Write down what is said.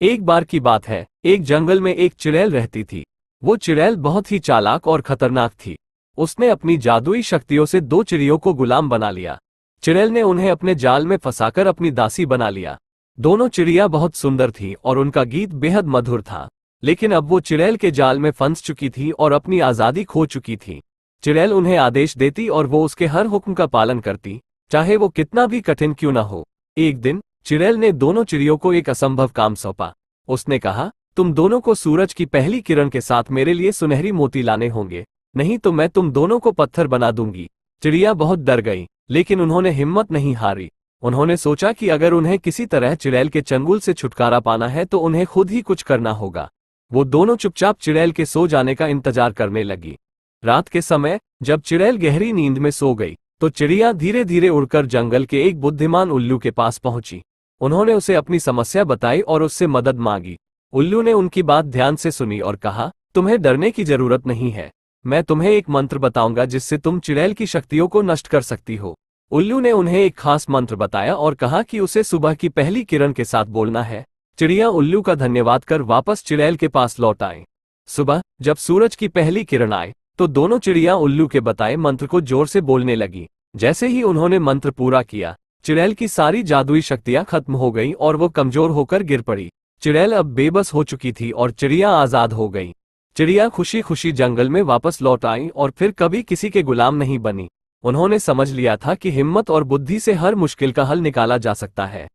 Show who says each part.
Speaker 1: एक बार की बात है, एक जंगल में एक चुड़ैल रहती थी। वो चुड़ैल बहुत ही चालाक और खतरनाक थी। उसने अपनी जादुई शक्तियों से दो चिड़ियों को गुलाम बना लिया। चुड़ैल ने उन्हें अपने जाल में फंसाकर अपनी दासी बना लिया। दोनों चिड़िया बहुत सुंदर थीं और उनका गीत बेहद मधुर था। लेकिन अब वो चुड़ैल के जाल में फंस चुकी थी और अपनी आज़ादी खो चुकी थी। चुड़ैल उन्हें आदेश देती और वो उसके हर हुक्म का पालन करती, चाहे वो कितना भी कठिन क्यों न हो। एक दिन चुड़ैल ने दोनों चिड़ियों को एक असंभव काम सौंपा। उसने कहा, तुम दोनों को सूरज की पहली किरण के साथ मेरे लिए सुनहरी मोती लाने होंगे, नहीं तो मैं तुम दोनों को पत्थर बना दूंगी। चिड़िया बहुत डर गई, लेकिन उन्होंने हिम्मत नहीं हारी। उन्होंने सोचा कि अगर उन्हें किसी तरह चुड़ैल के चंगुल से छुटकारा पाना है तो उन्हें खुद ही कुछ करना होगा। वो दोनों चुपचाप चुड़ैल के सो जाने का इंतजार करने लगी। रात के समय जब चुड़ैल गहरी नींद में सो गई तो चिड़िया धीरे धीरे उड़कर जंगल के एक बुद्धिमान उल्लू के पास पहुंची। उन्होंने उसे अपनी समस्या बताई और उससे मदद मांगी। उल्लू ने उनकी बात ध्यान से सुनी और कहा, तुम्हें डरने की जरूरत नहीं है। मैं तुम्हें एक मंत्र बताऊंगा जिससे तुम चुड़ैल की शक्तियों को नष्ट कर सकती हो। उल्लू ने उन्हें एक खास मंत्र बताया और कहा कि उसे सुबह की पहली किरण के साथ बोलना है। चिड़िया उल्लू का धन्यवाद कर वापस चुड़ैल के पास लौट आए। सुबह जब सूरज की पहली किरण आए तो दोनों चिड़िया उल्लू के बताए मंत्र को जोर से बोलने लगी। जैसे ही उन्होंने मंत्र पूरा किया, चुड़ैल की सारी जादुई शक्तियां खत्म हो गईं और वो कमजोर होकर गिर पड़ी। चुड़ैल अब बेबस हो चुकी थी और चिड़िया आजाद हो गई। चिड़िया खुशी खुशी जंगल में वापस लौट आई और फिर कभी किसी के गुलाम नहीं बनी। उन्होंने समझ लिया था कि हिम्मत और बुद्धि से हर मुश्किल का हल निकाला जा सकता है।